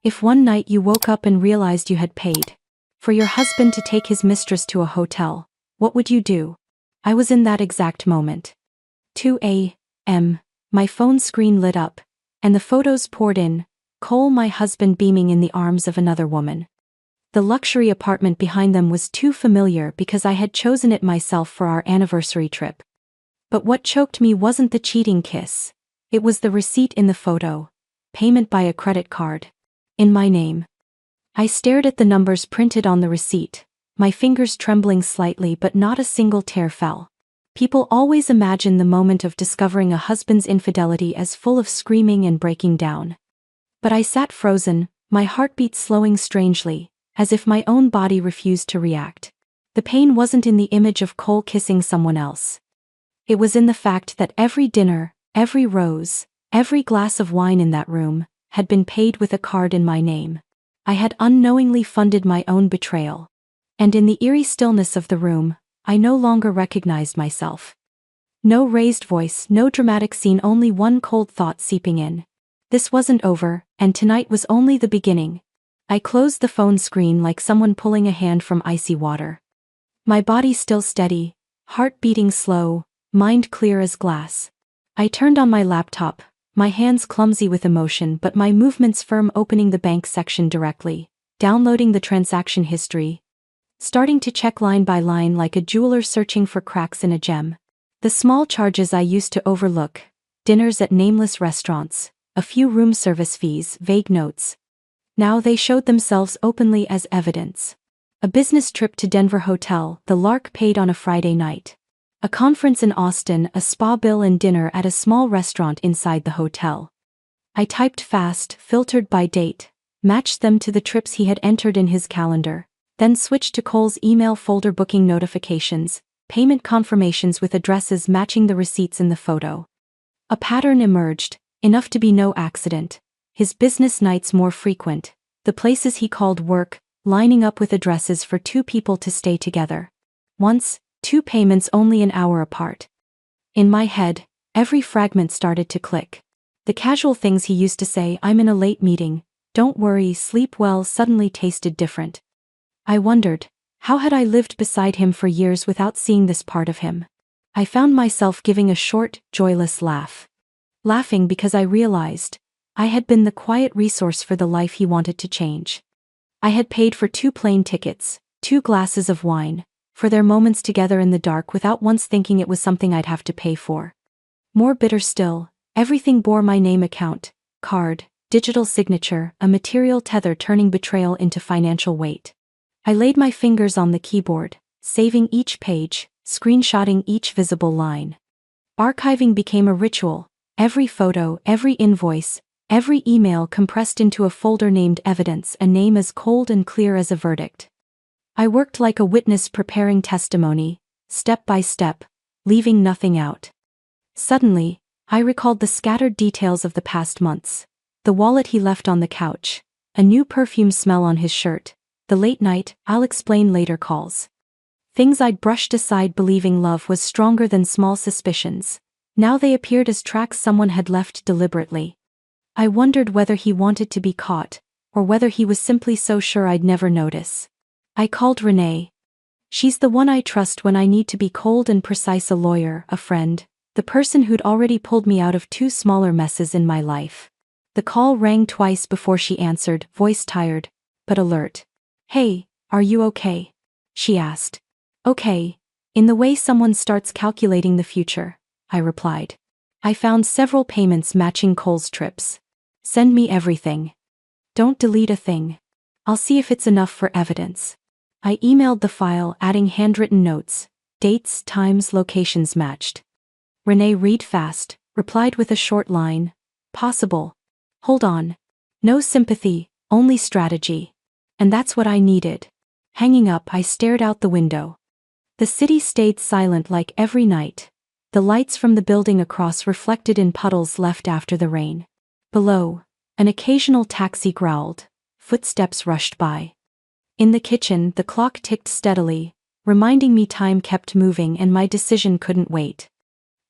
If one night you woke up and realized you had paid for your husband to take his mistress to a hotel, what would you do? I was in that exact moment. 2 a.m. My phone screen lit up, and the photos poured in. Cole, my husband, beaming in the arms of another woman. The luxury apartment behind them was too familiar because I had chosen it myself for our anniversary trip. But what choked me wasn't the cheating kiss. It was the receipt in the photo. Payment by a credit card. In my name. I stared at the numbers printed on the receipt, my fingers trembling slightly, but not a single tear fell. People always imagine the moment of discovering a husband's infidelity as full of screaming and breaking down. But I sat frozen, my heartbeat slowing strangely, as if my own body refused to react. The pain wasn't in the image of Cole kissing someone else. It was in the fact that every dinner, every rose, every glass of wine in that room had been paid with a card in my name. I had unknowingly funded my own betrayal. And in the eerie stillness of the room, I no longer recognized myself. No raised voice, no dramatic scene, only one cold thought seeping in. This wasn't over, and tonight was only the beginning. I closed the phone screen like someone pulling a hand from icy water. My body still steady, heart beating slow, mind clear as glass. I turned on my laptop, my hands clumsy with emotion but my movements firm, opening the bank section directly, downloading the transaction history, starting to check line by line like a jeweler searching for cracks in a gem. The small charges I used to overlook, dinners at nameless restaurants, a few room service fees, vague notes. Now they showed themselves openly as evidence. A business trip to Denver hotel, the Lark paid on a Friday night. A conference in Austin, a spa bill, and dinner at a small restaurant inside the hotel. I typed fast, filtered by date, matched them to the trips he had entered in his calendar, then switched to Cole's email folder, booking notifications, payment confirmations with addresses matching the receipts in the photo. A pattern emerged, enough to be no accident. His business nights more frequent, the places he called work, lining up with addresses for two people to stay together. Once, 2 payments only an hour apart. In my head, every fragment started to click. The casual things he used to say, "I'm in a late meeting, don't worry, sleep well," suddenly tasted different. I wondered, how had I lived beside him for years without seeing this part of him? I found myself giving a short, joyless laugh. Laughing because I realized I had been the quiet resource for the life he wanted to change. I had paid for 2 plane tickets, 2 glasses of wine, for their moments together in the dark without once thinking it was something I'd have to pay for. More bitter still, everything bore my name: account, card, digital signature, a material tether, turning betrayal into financial weight. I laid my fingers on the keyboard, saving each page, screenshotting each visible line. Archiving became a ritual, every photo, every invoice, every email compressed into a folder named evidence, a name as cold and clear as a verdict. I worked like a witness, preparing testimony, step by step, leaving nothing out. Suddenly, I recalled the scattered details of the past months. The wallet he left on the couch, a new perfume smell on his shirt, the late night, "I'll explain later" calls. Things I'd brushed aside believing love was stronger than small suspicions. Now they appeared as tracks someone had left deliberately. I wondered whether he wanted to be caught, or whether he was simply so sure I'd never notice. I called Renee. She's the one I trust when I need to be cold and precise, a lawyer, a friend, the person who'd already pulled me out of 2 smaller messes in my life. The call rang twice before she answered, voice tired, but alert. "Hey, are you okay?" she asked. "Okay, in the way someone starts calculating the future," I replied. "I found several payments matching Cole's trips. Send me everything. Don't delete a thing. I'll see if it's enough for evidence." I emailed the file, adding handwritten notes, dates, times, locations matched. Renee, read fast, replied with a short line. "Possible. Hold on. No sympathy, only strategy." And that's what I needed. Hanging up, I stared out the window. The city stayed silent like every night. The lights from the building across reflected in puddles left after the rain. Below, an occasional taxi growled. Footsteps rushed by. In the kitchen, the clock ticked steadily, reminding me time kept moving and my decision couldn't wait.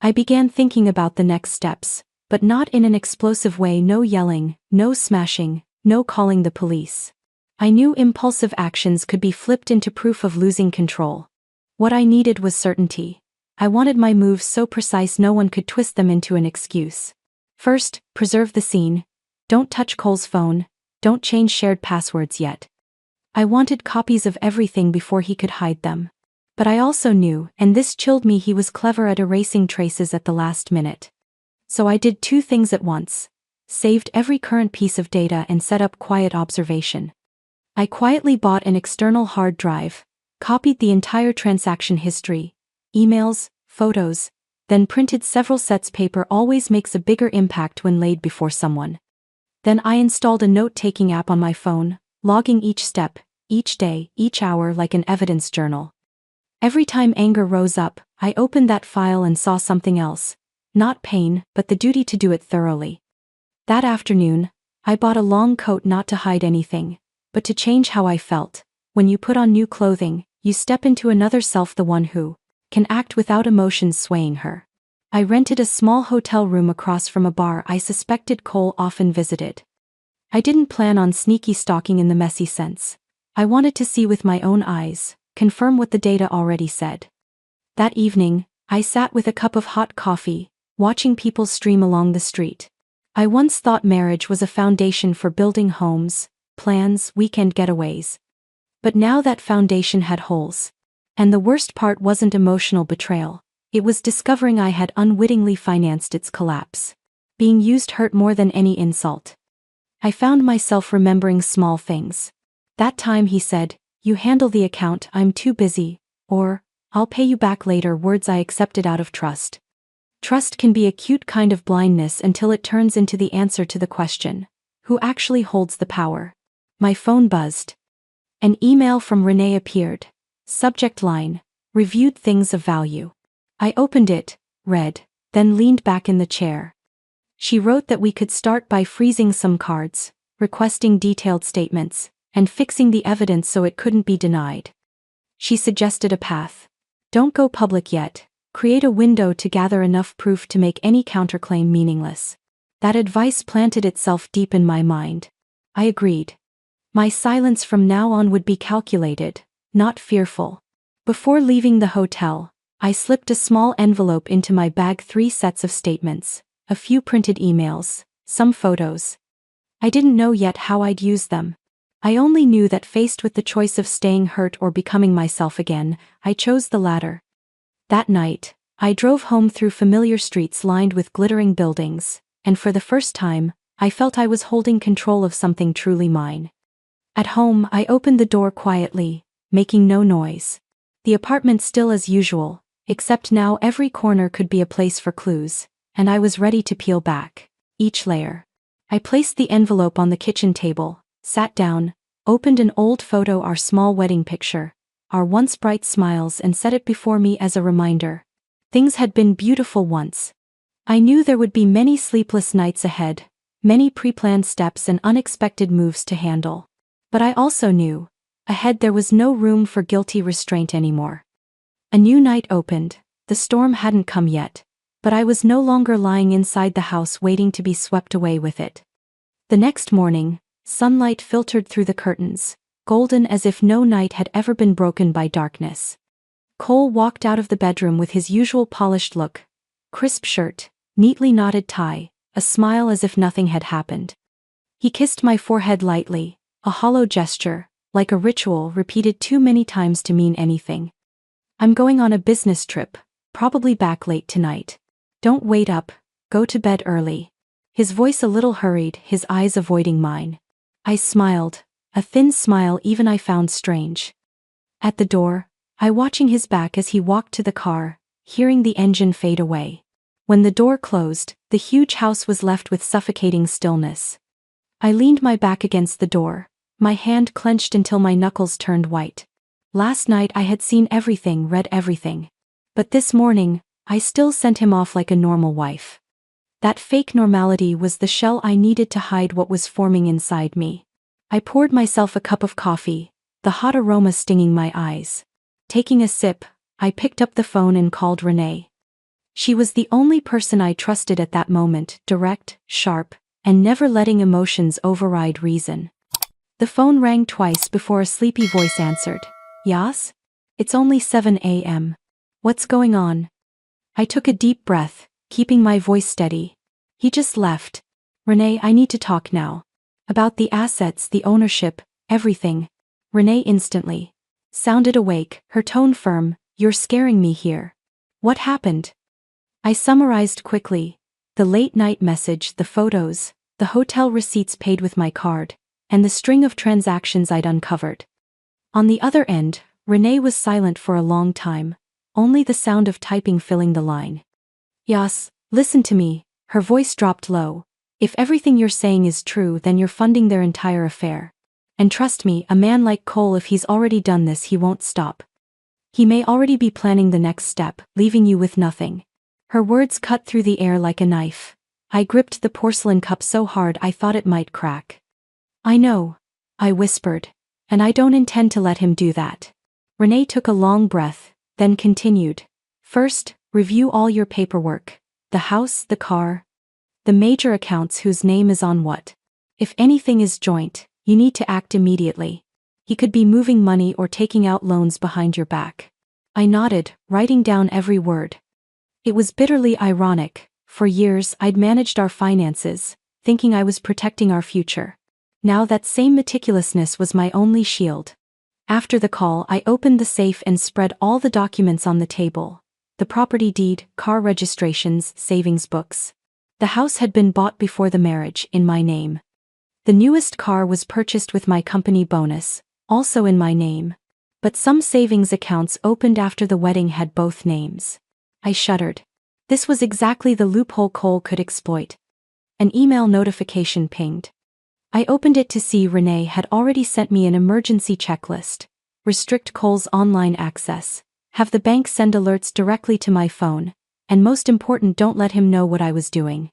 I began thinking about the next steps, but not in an explosive way. No yelling, no smashing, no calling the police. I knew impulsive actions could be flipped into proof of losing control. What I needed was certainty. I wanted my moves so precise no one could twist them into an excuse. First, preserve the scene. Don't touch Cole's phone. Don't change shared passwords yet. I wanted copies of everything before he could hide them. But I also knew, and this chilled me, he was clever at erasing traces at the last minute. So I did two things at once. Saved every current piece of data and set up quiet observation. I quietly bought an external hard drive, copied the entire transaction history, emails, photos, then printed several sets. Paper always makes a bigger impact when laid before someone. Then I installed a note-taking app on my phone, logging each step, each day, each hour like an evidence journal. Every time anger rose up, I opened that file and saw something else. Not pain, but the duty to do it thoroughly. That afternoon, I bought a long coat not to hide anything, but to change how I felt. When you put on new clothing, you step into another self, the one who can act without emotions swaying her. I rented a small hotel room across from a bar I suspected Cole often visited. I didn't plan on sneaky stalking in the messy sense. I wanted to see with my own eyes, confirm what the data already said. That evening, I sat with a cup of hot coffee, watching people stream along the street. I once thought marriage was a foundation for building homes, plans, weekend getaways. But now that foundation had holes. And the worst part wasn't emotional betrayal. It was discovering I had unwittingly financed its collapse. Being used hurt more than any insult. I found myself remembering small things. That time he said, "You handle the account, I'm too busy," or, "I'll pay you back later," words I accepted out of trust. Trust can be a cute kind of blindness until it turns into the answer to the question, who actually holds the power? My phone buzzed. An email from Renee appeared. Subject line, reviewed things of value. I opened it, read, then leaned back in the chair. She wrote that we could start by freezing some cards, requesting detailed statements, and fixing the evidence so it couldn't be denied. She suggested a path. Don't go public yet. Create a window to gather enough proof to make any counterclaim meaningless. That advice planted itself deep in my mind. I agreed. My silence from now on would be calculated, not fearful. Before leaving the hotel, I slipped a small envelope into my bag, 3 sets of statements, a few printed emails, some photos. I didn't know yet how I'd use them. I only knew that faced with the choice of staying hurt or becoming myself again, I chose the latter. That night, I drove home through familiar streets lined with glittering buildings, and for the first time, I felt I was holding control of something truly mine. At home, I opened the door quietly, making no noise. The apartment still as usual, except now every corner could be a place for clues, and I was ready to peel back each layer. I placed the envelope on the kitchen table, sat down, opened an old photo, our small wedding picture, our once bright smiles, and set it before me as a reminder. Things had been beautiful once. I knew there would be many sleepless nights ahead, many pre-planned steps and unexpected moves to handle. But I also knew, ahead there was no room for guilty restraint anymore. A new night opened. The storm hadn't come yet, but I was no longer lying inside the house waiting to be swept away with it. The next morning, sunlight filtered through the curtains, golden as if no night had ever been broken by darkness. Cole walked out of the bedroom with his usual polished look, crisp shirt, neatly knotted tie, a smile as if nothing had happened. He kissed my forehead lightly, a hollow gesture, like a ritual repeated too many times to mean anything. "I'm going on a business trip, probably back late tonight. Don't wait up, go to bed early." His voice a little hurried, his eyes avoiding mine. I smiled, a thin smile even I found strange. At the door, I watching his back as he walked to the car, hearing the engine fade away. When the door closed, the huge house was left with suffocating stillness. I leaned my back against the door, my hand clenched until my knuckles turned white. Last night I had seen everything, read everything. But this morning, I still sent him off like a normal wife. That fake normality was the shell I needed to hide what was forming inside me. I poured myself a cup of coffee, the hot aroma stinging my eyes. Taking a sip, I picked up the phone and called Renee. She was the only person I trusted at that moment, direct, sharp, and never letting emotions override reason. The phone rang twice before a sleepy voice answered. Yas? It's only 7 a.m. What's going on? I took a deep breath, keeping my voice steady. He just left. Renee, I need to talk now. About the assets, the ownership, everything. Renee instantly sounded awake, her tone firm. You're scaring me here. What happened? I summarized quickly. The late-night message, the photos, the hotel receipts paid with my card, and the string of transactions I'd uncovered. On the other end, Renee was silent for a long time, only the sound of typing filling the line. Yas, listen to me, her voice dropped low. If everything you're saying is true, then you're funding their entire affair. And trust me, a man like Cole, if he's already done this, he won't stop. He may already be planning the next step, leaving you with nothing. Her words cut through the air like a knife. I gripped the porcelain cup so hard I thought it might crack. I know, I whispered, and I don't intend to let him do that. Renee took a long breath, then continued. First, review all your paperwork. The house, the car, the major accounts whose name is on what. If anything is joint, you need to act immediately. He could be moving money or taking out loans behind your back. I nodded, writing down every word. It was bitterly ironic. For years I'd managed our finances, thinking I was protecting our future. Now that same meticulousness was my only shield. After the call, I opened the safe and spread all the documents on the table. The property deed, car registrations, savings books. The house had been bought before the marriage, in my name. The newest car was purchased with my company bonus, also in my name. But some savings accounts opened after the wedding had both names. I shuddered. This was exactly the loophole Cole could exploit. An email notification pinged. I opened it to see Renee had already sent me an emergency checklist. Restrict Cole's online access. Have the bank send alerts directly to my phone. And most important, don't let him know what I was doing.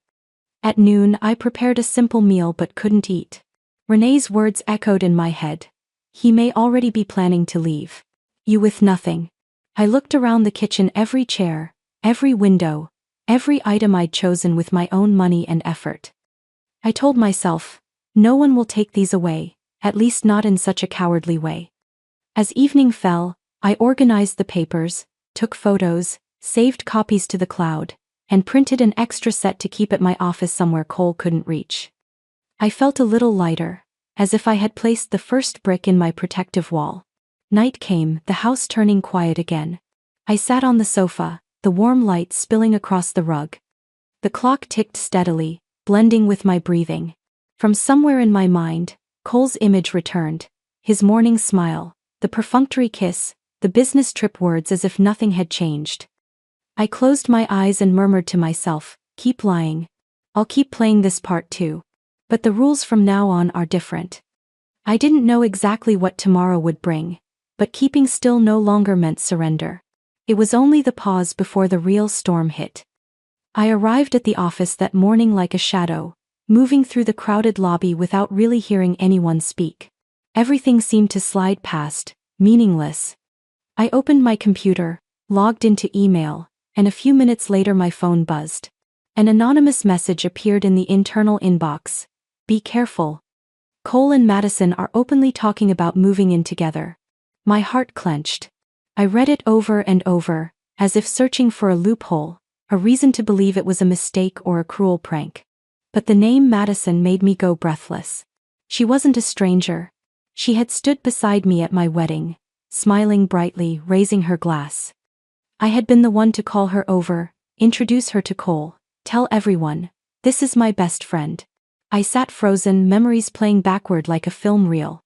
At noon, I prepared a simple meal but couldn't eat. Renee's words echoed in my head. He may already be planning to leave. You with nothing. I looked around the kitchen, every chair, every window, every item I'd chosen with my own money and effort. I told myself, no one will take these away, at least not in such a cowardly way. As evening fell, I organized the papers, took photos, saved copies to the cloud, and printed an extra set to keep at my office somewhere Cole couldn't reach. I felt a little lighter, as if I had placed the first brick in my protective wall. Night came, the house turning quiet again. I sat on the sofa, the warm light spilling across the rug. The clock ticked steadily, blending with my breathing. From somewhere in my mind, Cole's image returned. His morning smile, the perfunctory kiss, the business trip words as if nothing had changed. I closed my eyes and murmured to myself, keep lying. I'll keep playing this part too. But the rules from now on are different. I didn't know exactly what tomorrow would bring, but keeping still no longer meant surrender. It was only the pause before the real storm hit. I arrived at the office that morning like a shadow, moving through the crowded lobby without really hearing anyone speak. Everything seemed to slide past, meaningless. I opened my computer, logged into email, and a few minutes later my phone buzzed. An anonymous message appeared in the internal inbox. Be careful. Cole and Madison are openly talking about moving in together. My heart clenched. I read it over and over, as if searching for a loophole, a reason to believe it was a mistake or a cruel prank. But the name Madison made me go breathless. She wasn't a stranger. She had stood beside me at my wedding, smiling brightly, raising her glass. I had been the one to call her over, introduce her to Cole, tell everyone, this is my best friend. I sat frozen, memories playing backward like a film reel.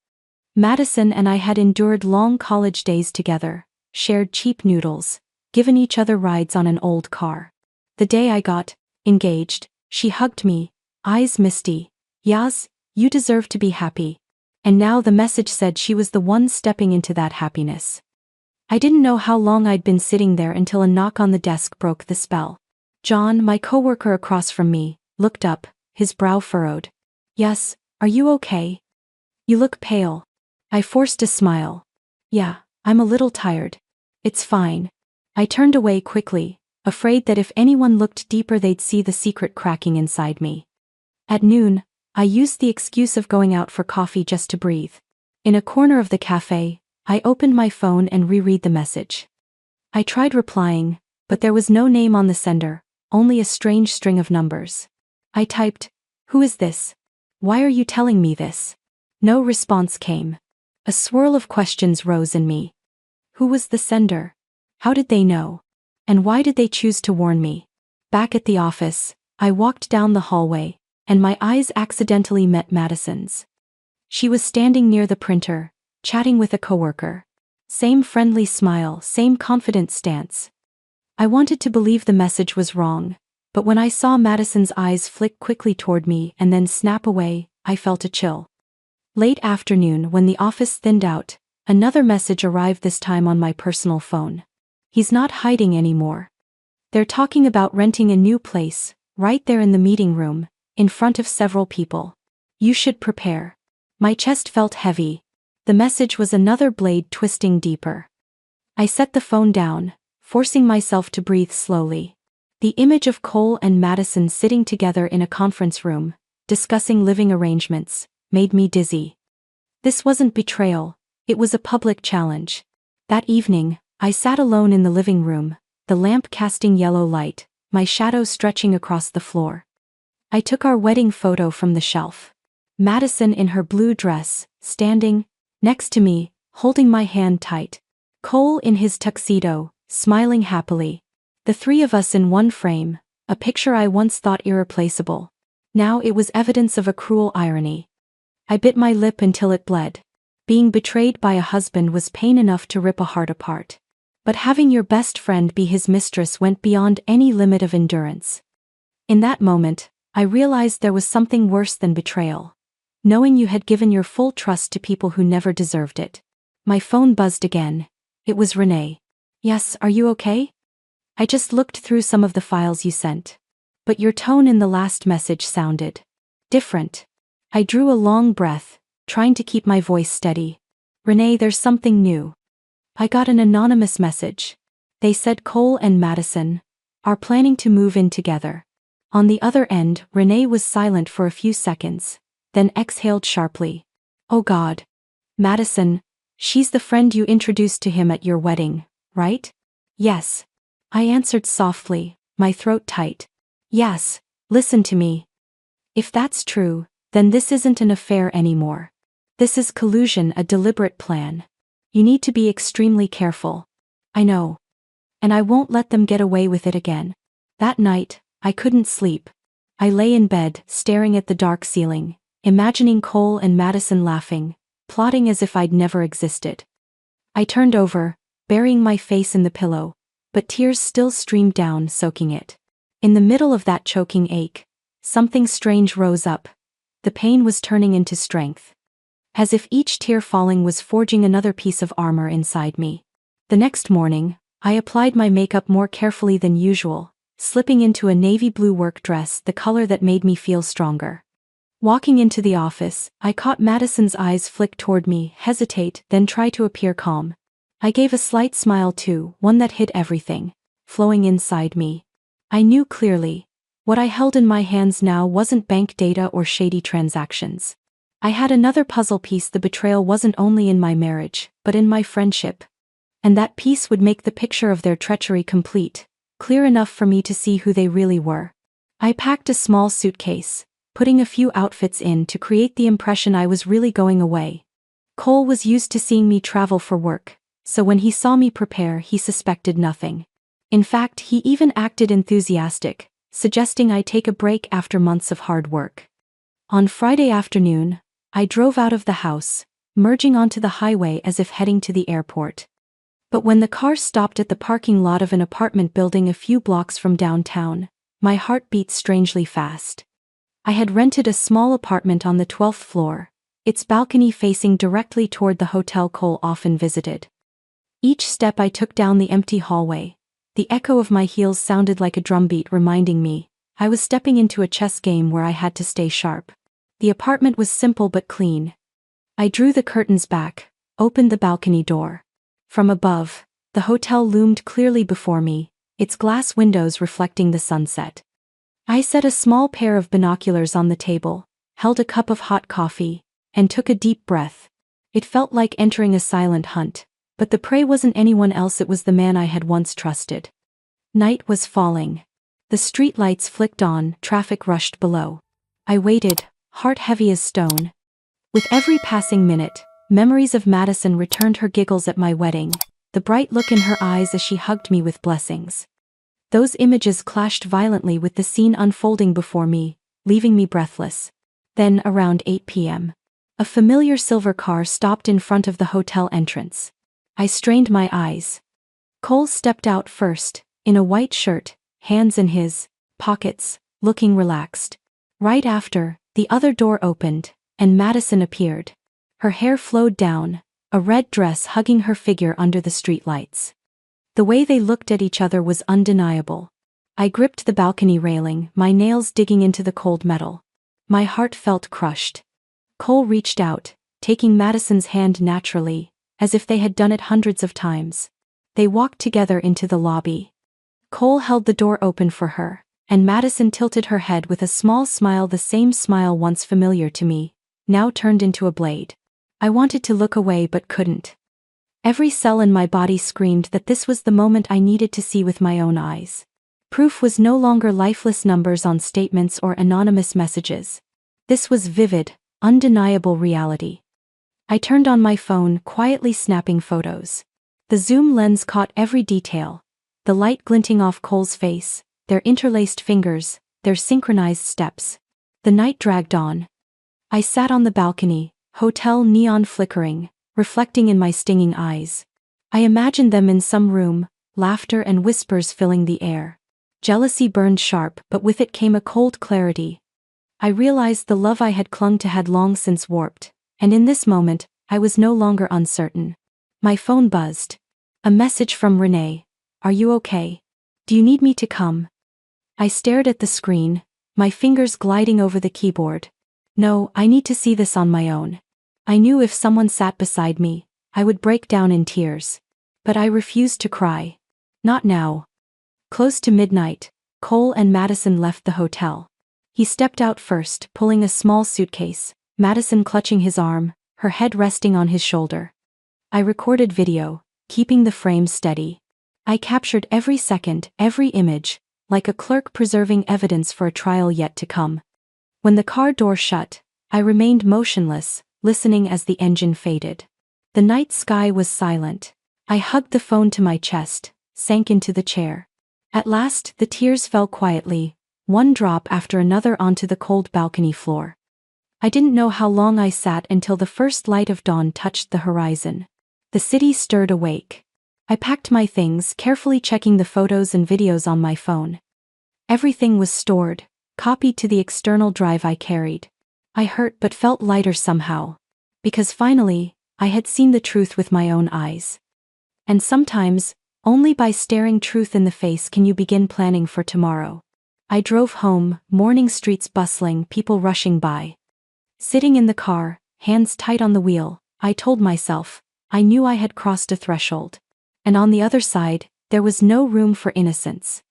Madison and I had endured long college days together, shared cheap noodles, given each other rides on an old car. The day I got engaged, she hugged me, eyes misty. Yas, you deserve to be happy. And now the message said she was the one stepping into that happiness. I didn't know how long I'd been sitting there until a knock on the desk broke the spell. John, my coworker across from me, looked up, his brow furrowed. Yes, are you okay? You look pale. I forced a smile. Yeah, I'm a little tired. It's fine. I turned away quickly, afraid that if anyone looked deeper they'd see the secret cracking inside me. At noon, I used the excuse of going out for coffee just to breathe. In a corner of the cafe, I opened my phone and reread the message. I tried replying, but there was no name on the sender, only a strange string of numbers. I typed, "Who is this? Why are you telling me this?" No response came. A swirl of questions rose in me. Who was the sender? How did they know? And why did they choose to warn me? Back at the office, I walked down the hallway, and my eyes accidentally met Madison's. She was standing near the printer, chatting with a coworker. Same friendly smile, same confident stance. I wanted to believe the message was wrong, but when I saw Madison's eyes flick quickly toward me and then snap away, I felt a chill. Late afternoon, when the office thinned out, another message arrived, this time on my personal phone. "He's not hiding anymore. They're talking about renting a new place, right there in the meeting room, in front of several people. You should prepare." My chest felt heavy. The message was another blade twisting deeper. I set the phone down, forcing myself to breathe slowly. The image of Cole and Madison sitting together in a conference room, discussing living arrangements, made me dizzy. This wasn't betrayal, it was a public challenge. That evening, I sat alone in the living room, the lamp casting yellow light, my shadow stretching across the floor. I took our wedding photo from the shelf. Madison in her blue dress, standing next to me, holding my hand tight. Cole in his tuxedo, smiling happily. The three of us in one frame, a picture I once thought irreplaceable. Now it was evidence of a cruel irony. I bit my lip until it bled. Being betrayed by a husband was pain enough to rip a heart apart. But having your best friend be his mistress went beyond any limit of endurance. In that moment, I realized there was something worse than betrayal. Knowing you had given your full trust to people who never deserved it. My phone buzzed again. It was Renee. "Yes, are you okay? I just looked through some of the files you sent. But your tone in the last message sounded different." I drew a long breath, trying to keep my voice steady. "Renee, there's something new. I got an anonymous message. They said Cole and Madison are planning to move in together." On the other end, Renee was silent for a few seconds, then exhaled sharply. "Oh God. Madison, she's the friend you introduced to him at your wedding, right?" "Yes." I answered softly, my throat tight. "Yes, listen to me. If that's true, then this isn't an affair anymore. This is collusion, a deliberate plan. You need to be extremely careful." "I know. And I won't let them get away with it again." That night, I couldn't sleep. I lay in bed, staring at the dark ceiling, imagining Cole and Madison laughing, plotting as if I'd never existed. I turned over, burying my face in the pillow, but tears still streamed down, soaking it. In the middle of that choking ache, something strange rose up. The pain was turning into strength. As if each tear falling was forging another piece of armor inside me. The next morning, I applied my makeup more carefully than usual, slipping into a navy blue work dress, the color that made me feel stronger. Walking into the office, I caught Madison's eyes flick toward me, hesitate, then try to appear calm. I gave a slight smile too, one that hid everything, flowing inside me. I knew clearly. What I held in my hands now wasn't bank data or shady transactions. I had another puzzle piece. The betrayal wasn't only in my marriage, but in my friendship. And that piece would make the picture of their treachery complete, clear enough for me to see who they really were. I packed a small suitcase, putting a few outfits in to create the impression I was really going away. Cole was used to seeing me travel for work, so when he saw me prepare, he suspected nothing. In fact, he even acted enthusiastic, suggesting I take a break after months of hard work. On Friday afternoon, I drove out of the house, merging onto the highway as if heading to the airport. But when the car stopped at the parking lot of an apartment building a few blocks from downtown, my heart beat strangely fast. I had rented a small apartment on the 12th floor, its balcony facing directly toward the hotel Cole often visited. Each step I took down the empty hallway, the echo of my heels sounded like a drumbeat, reminding me I was stepping into a chess game where I had to stay sharp. The apartment was simple but clean. I drew the curtains back, opened the balcony door. From above, the hotel loomed clearly before me, its glass windows reflecting the sunset. I set a small pair of binoculars on the table, held a cup of hot coffee, and took a deep breath. It felt like entering a silent hunt, but the prey wasn't anyone else, it was the man I had once trusted. Night was falling. The street lights flicked on, traffic rushed below. I waited, heart heavy as stone. With every passing minute, memories of Madison returned, her giggles at my wedding, the bright look in her eyes as she hugged me with blessings. Those images clashed violently with the scene unfolding before me, leaving me breathless. Then, around 8 p.m., a familiar silver car stopped in front of the hotel entrance. I strained my eyes. Cole stepped out first, in a white shirt, hands in his pockets, looking relaxed. Right after, the other door opened, and Madison appeared. Her hair flowed down, a red dress hugging her figure under the streetlights. The way they looked at each other was undeniable. I gripped the balcony railing, my nails digging into the cold metal. My heart felt crushed. Cole reached out, taking Madison's hand naturally, as if they had done it hundreds of times. They walked together into the lobby. Cole held the door open for her, and Madison tilted her head with a small smile, the same smile once familiar to me, now turned into a blade. I wanted to look away but couldn't. Every cell in my body screamed that this was the moment I needed to see with my own eyes. Proof was no longer lifeless numbers on statements or anonymous messages. This was vivid, undeniable reality. I turned on my phone, quietly snapping photos. The zoom lens caught every detail, the light glinting off Cole's face, their interlaced fingers, their synchronized steps. The night dragged on. I sat on the balcony, hotel neon flickering, reflecting in my stinging eyes. I imagined them in some room, laughter and whispers filling the air. Jealousy burned sharp, but with it came a cold clarity. I realized the love I had clung to had long since warped, and in this moment, I was no longer uncertain. My phone buzzed. A message from Renee. "Are you okay? Do you need me to come?" I stared at the screen, my fingers gliding over the keyboard. No, I need to see this on my own. I knew if someone sat beside me, I would break down in tears. But I refused to cry. Not now. Close to midnight, Cole and Madison left the hotel. He stepped out first, pulling a small suitcase, Madison clutching his arm, her head resting on his shoulder. I recorded video, keeping the frame steady. I captured every second, every image, like a clerk preserving evidence for a trial yet to come. When the car door shut, I remained motionless, listening as the engine faded. The night sky was silent. I hugged the phone to my chest, sank into the chair. At last, the tears fell quietly, one drop after another onto the cold balcony floor. I didn't know how long I sat until the first light of dawn touched the horizon. The city stirred awake. I packed my things, carefully checking the photos and videos on my phone. Everything was stored, copied to the external drive I carried. I hurt but felt lighter somehow. Because finally, I had seen the truth with my own eyes. And sometimes, only by staring truth in the face can you begin planning for tomorrow. I drove home, morning streets bustling, people rushing by. Sitting in the car, hands tight on the wheel, I told myself, I knew I had crossed a threshold. And on the other side, there was no room for innocence.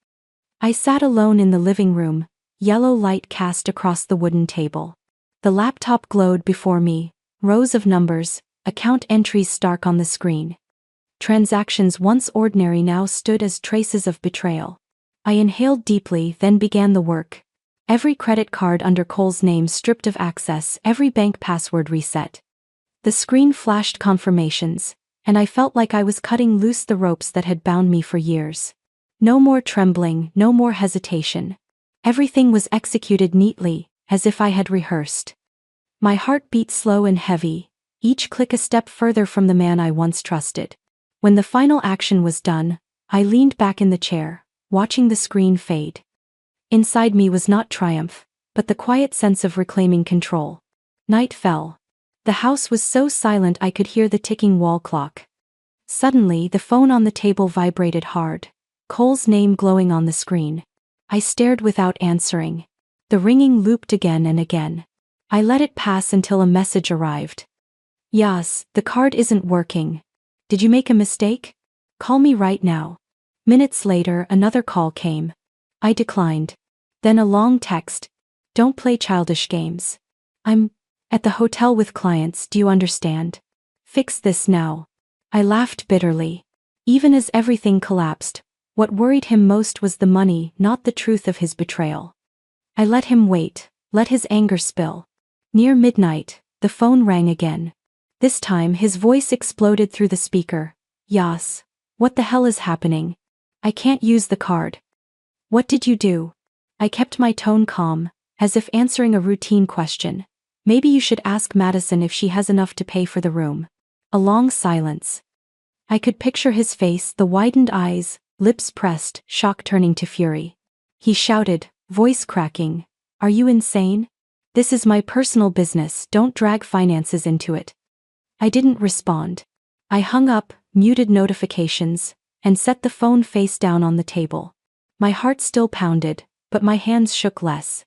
I sat alone in the living room, yellow light cast across the wooden table. The laptop glowed before me, rows of numbers, account entries stark on the screen. Transactions once ordinary now stood as traces of betrayal. I inhaled deeply, then began the work. Every credit card under Cole's name stripped of access, every bank password reset. The screen flashed confirmations, and I felt like I was cutting loose the ropes that had bound me for years. No more trembling, no more hesitation. Everything was executed neatly, as if I had rehearsed. My heart beat slow and heavy, each click a step further from the man I once trusted. When the final action was done, I leaned back in the chair, watching the screen fade. Inside me was not triumph, but the quiet sense of reclaiming control. Night fell. The house was so silent I could hear the ticking wall clock. Suddenly, the phone on the table vibrated hard, Cole's name glowing on the screen. I stared without answering. The ringing looped again and again. I let it pass until a message arrived. "Yas, the card isn't working. Did you make a mistake? Call me right now." Minutes later, another call came. I declined. Then a long text. Don't play childish games. I'm at the hotel with clients, do you understand? Fix this now. I laughed bitterly. Even as everything collapsed, what worried him most was the money, not the truth of his betrayal. I let him wait, let his anger spill. Near midnight, the phone rang again. This time his voice exploded through the speaker. Yas. What the hell is happening? I can't use the card. What did you do? I kept my tone calm, as if answering a routine question. Maybe you should ask Madison if she has enough to pay for the room. A long silence. I could picture his face, the widened eyes, lips pressed, shock turning to fury. He shouted, voice cracking. Are you insane? This is my personal business, don't drag finances into it. I didn't respond. I hung up, muted notifications, and set the phone face down on the table. My heart still pounded, but my hands shook less.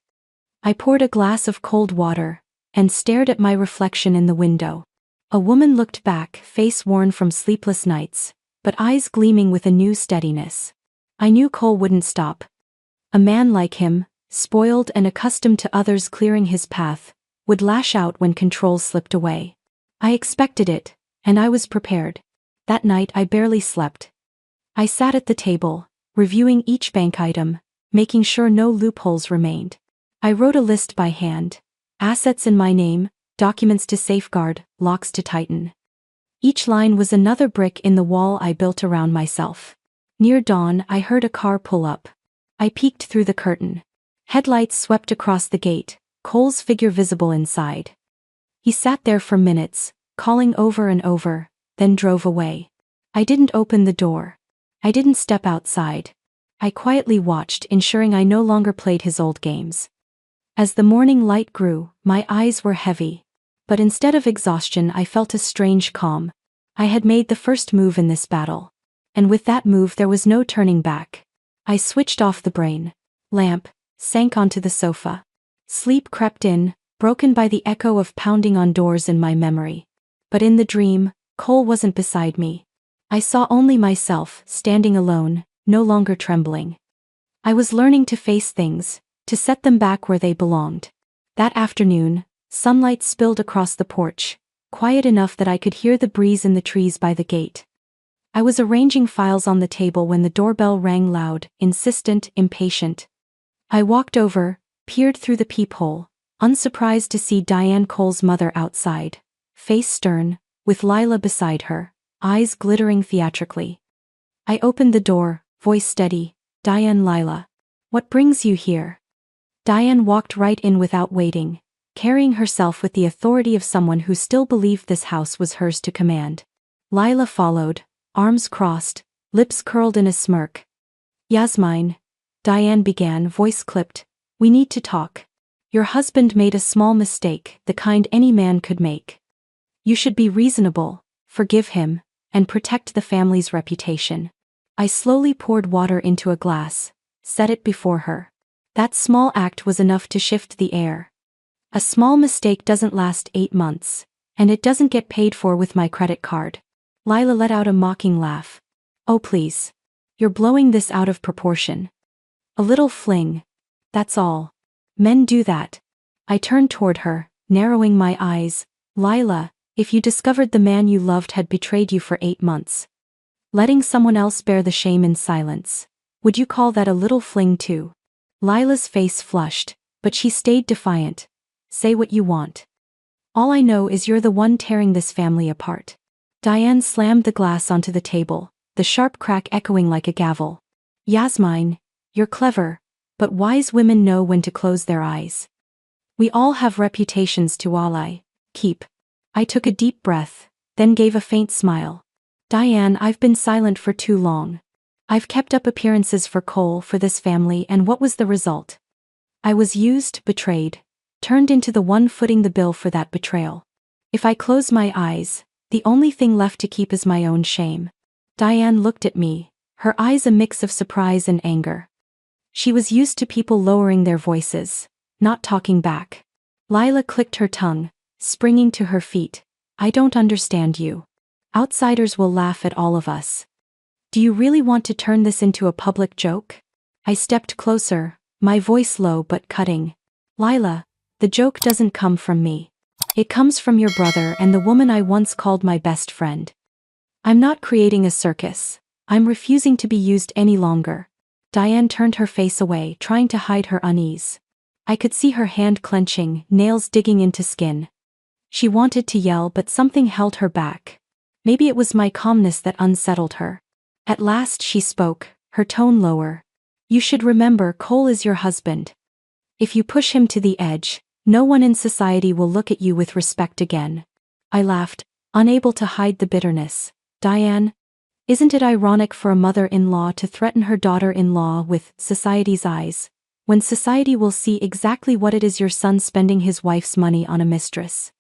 I poured a glass of cold water, and stared at my reflection in the window. A woman looked back, face worn from sleepless nights, but eyes gleaming with a new steadiness. I knew Cole wouldn't stop. A man like him, spoiled and accustomed to others clearing his path, would lash out when control slipped away. I expected it, and I was prepared. That night I barely slept. I sat at the table, reviewing each bank item, making sure no loopholes remained. I wrote a list by hand. Assets in my name, documents to safeguard, locks to tighten. Each line was another brick in the wall I built around myself. Near dawn, I heard a car pull up. I peeked through the curtain. Headlights swept across the gate, Cole's figure visible inside. He sat there for minutes, calling over and over, then drove away. I didn't open the door. I didn't step outside. I quietly watched, ensuring I no longer played his old games. As the morning light grew, my eyes were heavy. But instead of exhaustion, I felt a strange calm. I had made the first move in this battle. And with that move there was no turning back. I switched off the brain lamp, sank onto the sofa. Sleep crept in, broken by the echo of pounding on doors in my memory. But in the dream, Cole wasn't beside me. I saw only myself, standing alone, no longer trembling. I was learning to face things, to set them back where they belonged. That afternoon, sunlight spilled across the porch, quiet enough that I could hear the breeze in the trees by the gate. I was arranging files on the table when the doorbell rang loud, insistent, impatient. I walked over, peered through the peephole, unsurprised to see Diane Cole's mother outside, face stern, with Lila beside her, eyes glittering theatrically. I opened the door, voice steady. Diane, Lila. What brings you here? Diane walked right in without waiting, carrying herself with the authority of someone who still believed this house was hers to command. Lila followed, arms crossed, lips curled in a smirk. Yasmine, Diane began, voice clipped, we need to talk. Your husband made a small mistake, the kind any man could make. You should be reasonable, forgive him, and protect the family's reputation. I slowly poured water into a glass, set it before her. That small act was enough to shift the air. A small mistake doesn't last 8 months, and it doesn't get paid for with my credit card. Lila let out a mocking laugh. Oh please. You're blowing this out of proportion. A little fling. That's all. Men do that. I turned toward her, narrowing my eyes. Lila, if you discovered the man you loved had betrayed you for 8 months, letting someone else bear the shame in silence, would you call that a little fling too? Lila's face flushed, but she stayed defiant. Say what you want. All I know is you're the one tearing this family apart. Diane slammed the glass onto the table, the sharp crack echoing like a gavel. Yasmine, you're clever, but wise women know when to close their eyes. We all have reputations to keep. I took a deep breath, then gave a faint smile. Diane, I've been silent for too long. I've kept up appearances for Cole, for this family, and what was the result? I was used, betrayed, turned into the one footing the bill for that betrayal. If I close my eyes, the only thing left to keep is my own shame. Diane looked at me, her eyes a mix of surprise and anger. She was used to people lowering their voices, not talking back. Lila clicked her tongue, springing to her feet. I don't understand you. Outsiders will laugh at all of us. Do you really want to turn this into a public joke? I stepped closer, my voice low but cutting. Lila, the joke doesn't come from me. It comes from your brother and the woman I once called my best friend. I'm not creating a circus. I'm refusing to be used any longer. Diane turned her face away, trying to hide her unease. I could see her hand clenching, nails digging into skin. She wanted to yell, but something held her back. Maybe it was my calmness that unsettled her. At last she spoke, her tone lower. You should remember Cole is your husband. If you push him to the edge, no one in society will look at you with respect again. I laughed, unable to hide the bitterness. Diane, isn't it ironic for a mother-in-law to threaten her daughter-in-law with society's eyes, when society will see exactly what it is your son spending his wife's money on a mistress?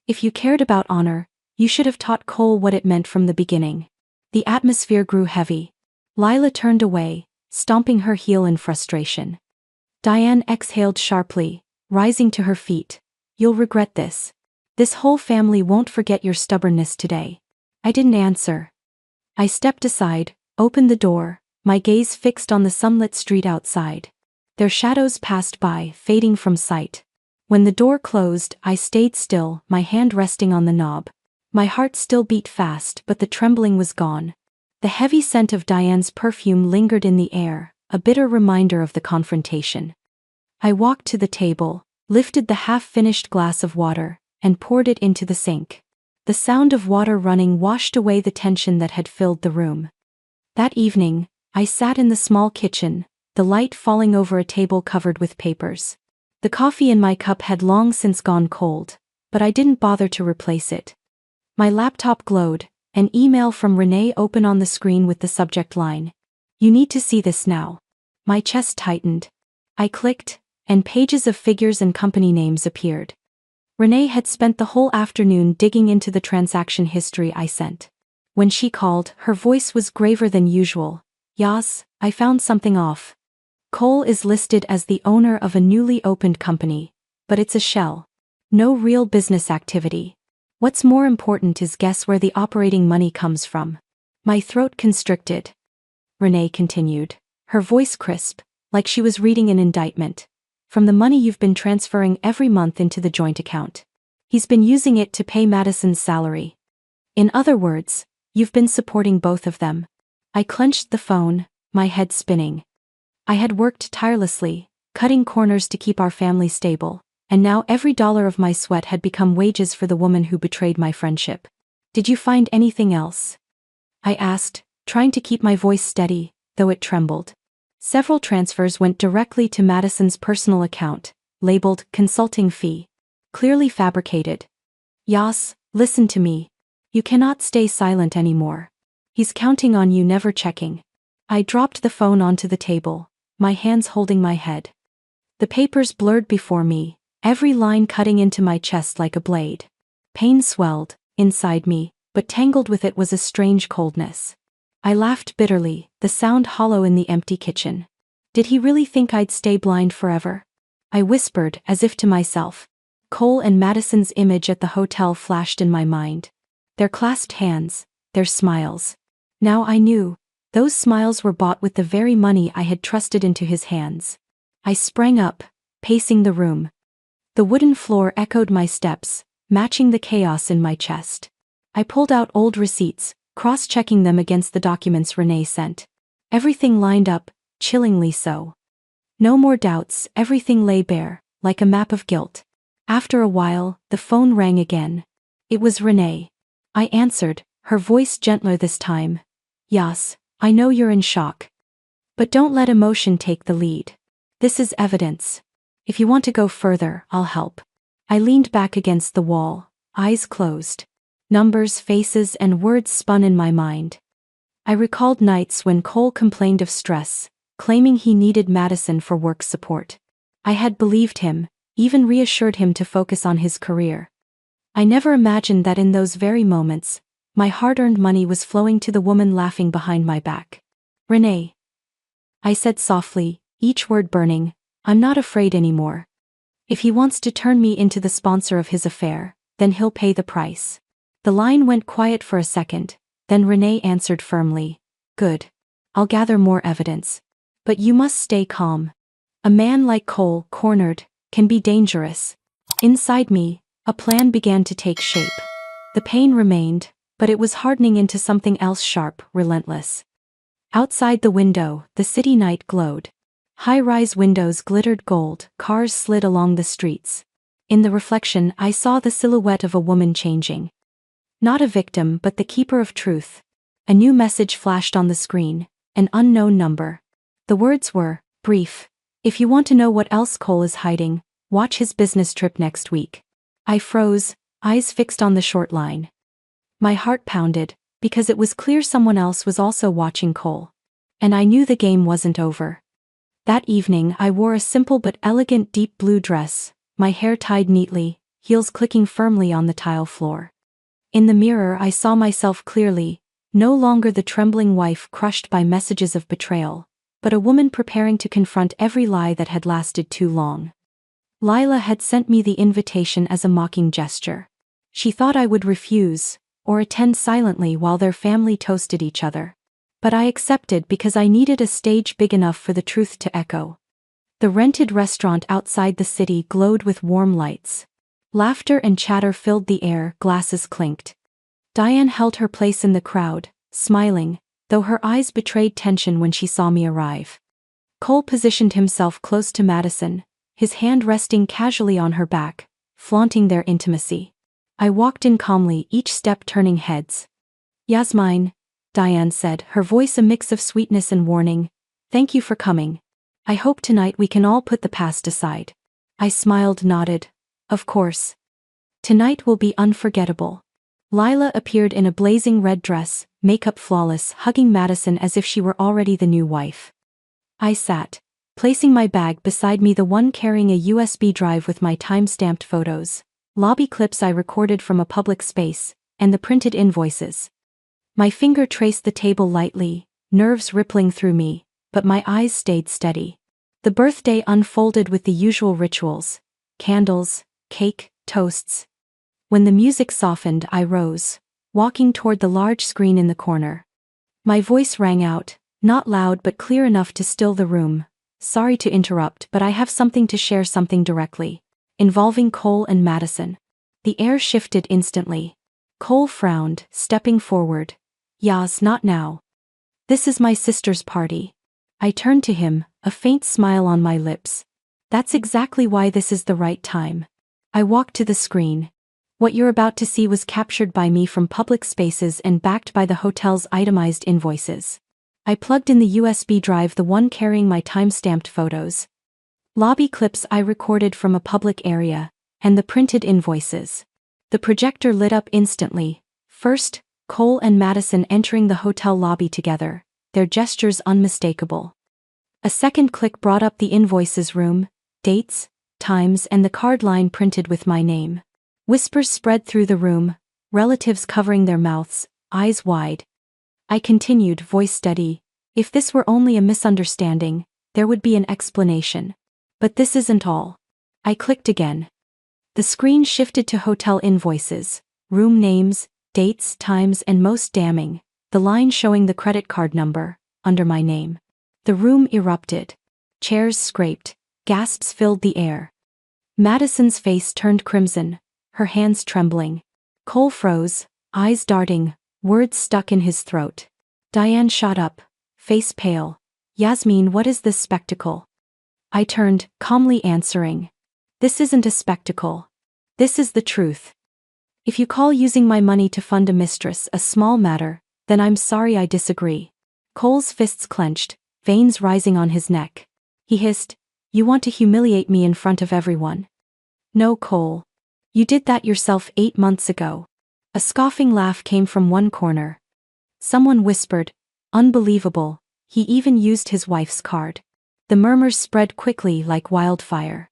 If you cared about honor, you should have taught Cole what it meant from the beginning. The atmosphere grew heavy. Lila turned away, stomping her heel in frustration. Diane exhaled sharply, rising to her feet. You'll regret this. This whole family won't forget your stubbornness today. I didn't answer. I stepped aside, opened the door, my gaze fixed on the sunlit street outside. Their shadows passed by, fading from sight. When the door closed, I stayed still, my hand resting on the knob. My heart still beat fast, but the trembling was gone. The heavy scent of Diane's perfume lingered in the air, a bitter reminder of the confrontation. I walked to the table, lifted the half-finished glass of water, and poured it into the sink. The sound of water running washed away the tension that had filled the room. That evening, I sat in the small kitchen, the light falling over a table covered with papers. The coffee in my cup had long since gone cold, but I didn't bother to replace it. My laptop glowed, an email from Renee open on the screen with the subject line. You need to see this now. My chest tightened. I clicked, and pages of figures and company names appeared. Renee had spent the whole afternoon digging into the transaction history I sent. When she called, her voice was graver than usual. Yas, I found something off. Cole is listed as the owner of a newly opened company, but it's a shell. No real business activity. What's more important is guess where the operating money comes from. My throat constricted. Renee continued, her voice crisp, like she was reading an indictment. From the money you've been transferring every month into the joint account. He's been using it to pay Madison's salary. In other words, you've been supporting both of them. I clenched the phone, my head spinning. I had worked tirelessly, cutting corners to keep our family stable, and now every dollar of my sweat had become wages for the woman who betrayed my friendship. Did you find anything else? I asked, trying to keep my voice steady, though it trembled. Several transfers went directly to Madison's personal account, labeled consulting fee. Clearly fabricated. Yas, listen to me. You cannot stay silent anymore. He's counting on you never checking. I dropped the phone onto the table, my hands holding my head. The papers blurred before me, every line cutting into my chest like a blade. Pain swelled inside me, but tangled with it was a strange coldness. I laughed bitterly, the sound hollow in the empty kitchen. Did he really think I'd stay blind forever? I whispered, as if to myself. Cole and Madison's image at the hotel flashed in my mind. Their clasped hands, their smiles. Now I knew, those smiles were bought with the very money I had trusted into his hands. I sprang up, pacing the room. The wooden floor echoed my steps, matching the chaos in my chest. I pulled out old receipts, cross-checking them against the documents Renee sent. Everything lined up, chillingly so. No more doubts, everything lay bare, like a map of guilt. After a while, the phone rang again. It was Renee. I answered, her voice gentler this time. Yas, I know you're in shock. But don't let emotion take the lead. This is evidence. If you want to go further, I'll help. I leaned back against the wall, eyes closed. Numbers, faces, and words spun in my mind. I recalled nights when Cole complained of stress, claiming he needed Madison for work support. I had believed him, even reassured him to focus on his career. I never imagined that in those very moments, my hard-earned money was flowing to the woman laughing behind my back. Renee. I said softly, each word burning, I'm not afraid anymore. If he wants to turn me into the sponsor of his affair, then he'll pay the price. The line went quiet for a second, then Renee answered firmly. Good. I'll gather more evidence. But you must stay calm. A man like Cole, cornered, can be dangerous. Inside me, a plan began to take shape. The pain remained, but it was hardening into something else sharp, relentless. Outside the window, the city night glowed. High-rise windows glittered gold, cars slid along the streets. In the reflection, I saw the silhouette of a woman changing. Not a victim, but the keeper of truth. A new message flashed on the screen, an unknown number. The words were, brief. If you want to know what else Cole is hiding, watch his business trip next week. I froze, eyes fixed on the short line. My heart pounded, because it was clear someone else was also watching Cole. And I knew the game wasn't over. That evening I wore a simple but elegant deep blue dress, my hair tied neatly, heels clicking firmly on the tile floor. In the mirror I saw myself clearly, no longer the trembling wife crushed by messages of betrayal, but a woman preparing to confront every lie that had lasted too long. Lila had sent me the invitation as a mocking gesture. She thought I would refuse, or attend silently while their family toasted each other. But I accepted because I needed a stage big enough for the truth to echo. The rented restaurant outside the city glowed with warm lights. Laughter and chatter filled the air, glasses clinked. Diane held her place in the crowd, smiling, though her eyes betrayed tension when she saw me arrive. Cole positioned himself close to Madison, his hand resting casually on her back, flaunting their intimacy. I walked in calmly, each step turning heads. "Yasmine," Diane said, her voice a mix of sweetness and warning, "thank you for coming. I hope tonight we can all put the past aside." I smiled, nodded. "Of course. Tonight will be unforgettable." Lila appeared in a blazing red dress, makeup flawless, hugging Madison as if she were already the new wife. I sat, placing my bag beside me, the one carrying a USB drive with my time-stamped photos, lobby clips I recorded from a public space, and the printed invoices. My finger traced the table lightly, nerves rippling through me, but my eyes stayed steady. The birthday unfolded with the usual rituals: candles, cake, toasts. When the music softened, I rose, walking toward the large screen in the corner. My voice rang out, not loud but clear enough to still the room. "Sorry to interrupt, but I have something to share, something directly involving Cole and Madison." The air shifted instantly. Cole frowned, stepping forward. "Yas, not now. This is my sister's party." I turned to him, a faint smile on my lips. "That's exactly why this is the right time." I walked to the screen. What you're about to see was captured by me from public spaces and backed by the hotel's itemized invoices. I plugged in the USB drive, the one carrying my time-stamped photos. Lobby clips I recorded from a public area, and the printed invoices. The projector lit up instantly. First, Cole and Madison entering the hotel lobby together, their gestures unmistakable. A second click brought up the invoices, room, dates, times, and the card line printed with my name. Whispers spread through the room, relatives covering their mouths, eyes wide. I continued, voice steady. "If this were only a misunderstanding, there would be an explanation. But this isn't all." I clicked again. The screen shifted to hotel invoices, room names, dates, times, and most damning, the line showing the credit card number, under my name. The room erupted. Chairs scraped, gasps filled the air. Madison's face turned crimson, her hands trembling. Cole froze, eyes darting, words stuck in his throat. Diane shot up, face pale. "Yasmine, what is this spectacle?" I turned, calmly answering. "This isn't a spectacle. This is the truth. If you call using my money to fund a mistress a small matter, then I'm sorry, I disagree." Cole's fists clenched, veins rising on his neck. He hissed, "You want to humiliate me in front of everyone?" "No, Cole. You did that yourself 8 months ago." A scoffing laugh came from one corner. Someone whispered, "Unbelievable, he even used his wife's card." The murmurs spread quickly like wildfire.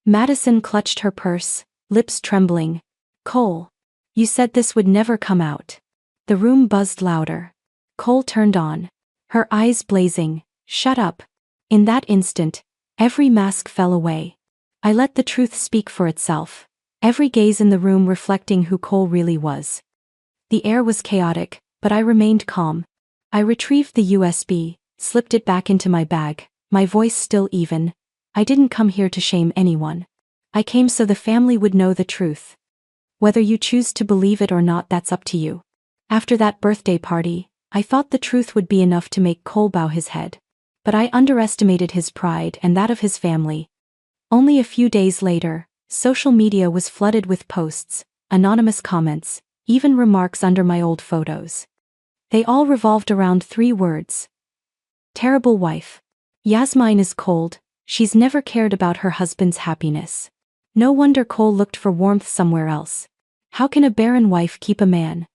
Madison clutched her purse, lips trembling. "Cole, you said this would never come out." The room buzzed louder. Cole turned on, her eyes blazing. "Shut up." In that instant, every mask fell away. I let the truth speak for itself, every gaze in the room reflecting who Cole really was. The air was chaotic, but I remained calm. I retrieved the USB, slipped it back into my bag, my voice still even. I didn't come here to shame anyone. I came so the family would know the truth. Whether you choose to believe it or not, that's up to you. After that birthday party, I thought the truth would be enough to make Cole bow his head. But I underestimated his pride and that of his family. Only a few days later, social media was flooded with posts, anonymous comments, even remarks under my old photos. They all revolved around 3 words. Terrible wife. Yasmine is cold, she's never cared about her husband's happiness. No wonder Cole looked for warmth somewhere else. How can a barren wife keep a man?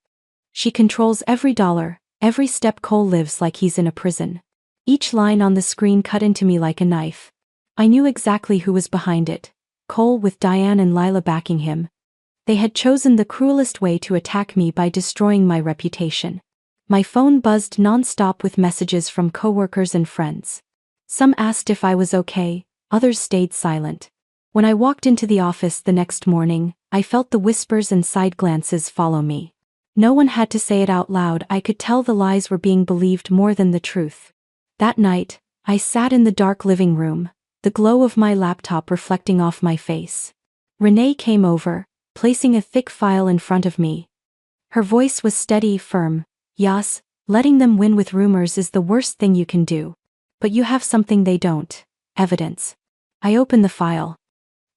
She controls every dollar, every step. Cole lives like he's in a prison. Each line on the screen cut into me like a knife. I knew exactly who was behind it. Cole, with Diane and Lila backing him. They had chosen the cruelest way to attack me by destroying my reputation. My phone buzzed non-stop with messages from coworkers and friends. Some asked if I was okay, others stayed silent. When I walked into the office the next morning, I felt the whispers and side glances follow me. No one had to say it out loud. I could tell the lies were being believed more than the truth. That night, I sat in the dark living room, the glow of my laptop reflecting off my face. Renee came over, placing a thick file in front of me. Her voice was steady, firm. Yas, letting them win with rumors is the worst thing you can do. But you have something they don't. Evidence. I opened the file.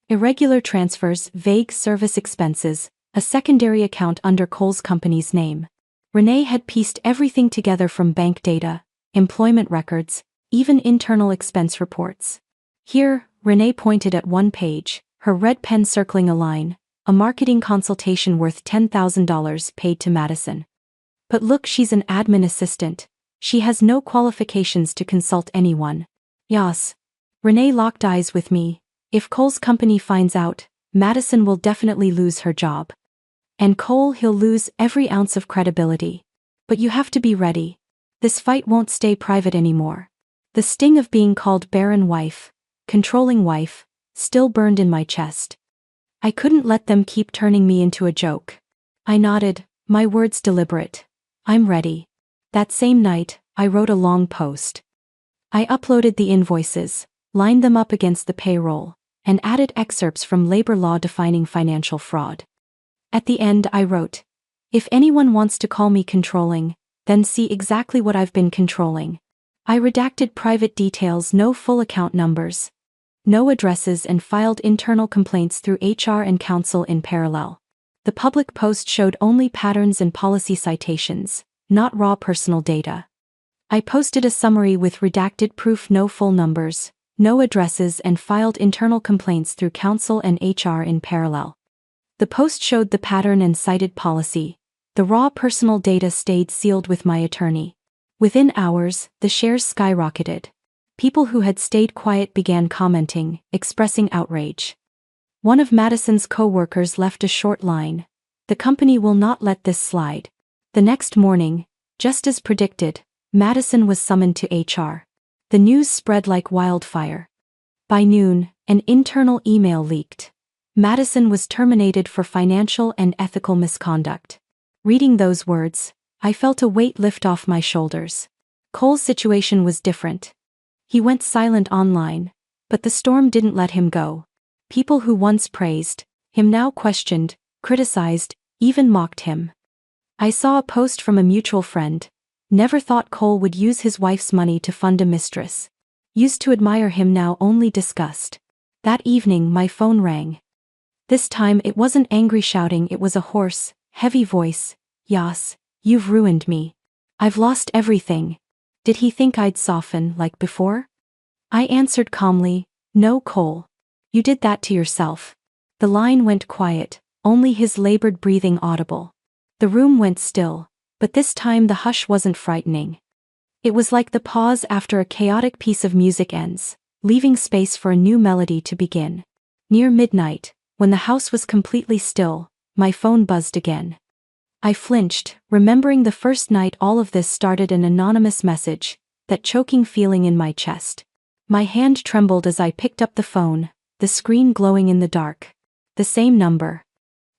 Irregular transfers, vague service expenses, a secondary account under Cole's company's name. Renee had pieced everything together from bank data, employment records, even internal expense reports. Here, Renee pointed at one page, her red pen circling a line, a marketing consultation worth $10,000 paid to Madison. But look, she's an admin assistant. She has no qualifications to consult anyone. Yas. Renee locked eyes with me. If Cole's company finds out, Madison will definitely lose her job. And Cole, he'll lose every ounce of credibility. But you have to be ready. This fight won't stay private anymore. The sting of being called barren wife, controlling wife, still burned in my chest. I couldn't let them keep turning me into a joke. I nodded, my words deliberate. I'm ready. That same night, I wrote a long post. I uploaded the invoices, lined them up against the payroll, and added excerpts from labor law defining financial fraud. At the end I wrote, if anyone wants to call me controlling, then see exactly what I've been controlling. I redacted private details, no full account numbers, no addresses, and filed internal complaints through HR and counsel in parallel. The public post showed only patterns and policy citations, not raw personal data. I posted a summary with redacted proof, no full numbers, no addresses, and filed internal complaints through counsel and HR in parallel. The post showed the pattern and cited policy. The raw personal data stayed sealed with my attorney. Within hours, the shares skyrocketed. People who had stayed quiet began commenting, expressing outrage. One of Madison's co-workers left a short line. The company will not let this slide. The next morning, just as predicted, Madison was summoned to HR. The news spread like wildfire. By noon, an internal email leaked. Madison was terminated for financial and ethical misconduct. Reading those words, I felt a weight lift off my shoulders. Cole's situation was different. He went silent online, but the storm didn't let him go. People who once praised him now questioned, criticized, even mocked him. I saw a post from a mutual friend. Never thought Cole would use his wife's money to fund a mistress. Used to admire him, now only disgust. That evening my phone rang. This time it wasn't angry shouting, it was a hoarse, heavy voice. Yas, you've ruined me. I've lost everything. Did he think I'd soften like before? I answered calmly, no, Cole. You did that to yourself. The line went quiet, only his labored breathing audible. The room went still. But this time the hush wasn't frightening. It was like the pause after a chaotic piece of music ends, leaving space for a new melody to begin. Near midnight, when the house was completely still, my phone buzzed again. I flinched, remembering the first night all of this started, an anonymous message, that choking feeling in my chest. My hand trembled as I picked up the phone, the screen glowing in the dark. The same number.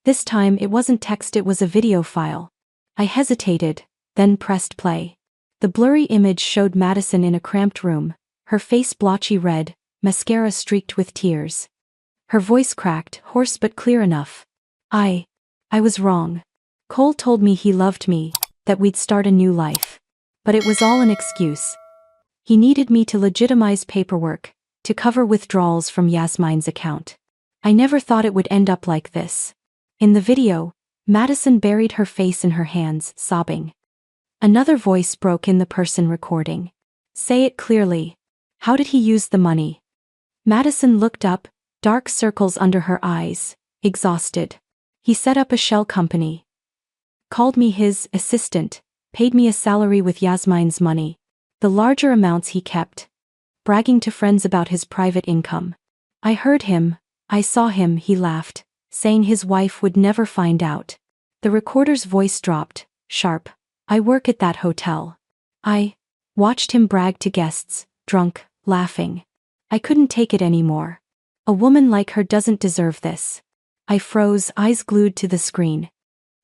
This time it wasn't text, it was a video file. I hesitated, then pressed play. The blurry image showed Madison in a cramped room, her face blotchy red, mascara streaked with tears. Her voice cracked, hoarse but clear enough. I was wrong. Cole told me he loved me, that we'd start a new life. But it was all an excuse. He needed me to legitimize paperwork, to cover withdrawals from Yasmine's account. I never thought it would end up like this. In the video, Madison buried her face in her hands, sobbing. Another voice broke in the person recording. Say it clearly. How did he use the money? Madison looked up, dark circles under her eyes, exhausted. He set up a shell company. Called me his assistant, paid me a salary with Yasmine's money. The larger amounts he kept. Bragging to friends about his private income. I heard him, I saw him, he laughed, saying his wife would never find out. The recorder's voice dropped, sharp. I work at that hotel. I watched him brag to guests, drunk, laughing. I couldn't take it anymore. A woman like her doesn't deserve this. I froze, eyes glued to the screen.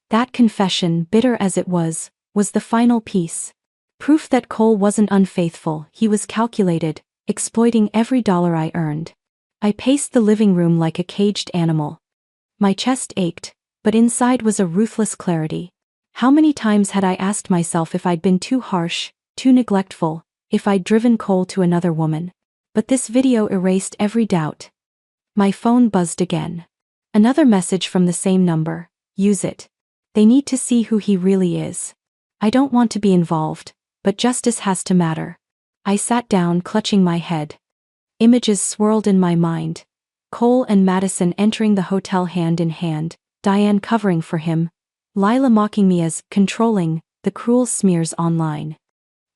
That confession, bitter as it was the final piece. Proof that Cole wasn't unfaithful, he was calculated, exploiting every dollar I earned. I paced the living room like a caged animal. My chest ached, but inside was a ruthless clarity. How many times had I asked myself if I'd been too harsh, too neglectful, if I'd driven Cole to another woman? But this video erased every doubt. My phone buzzed again. Another message from the same number. Use it. They need to see who he really is. I don't want to be involved, but justice has to matter. I sat down, clutching my head. Images swirled in my mind. Cole and Madison entering the hotel hand in hand, Diane covering for him, Lila mocking me as controlling, the cruel smears online.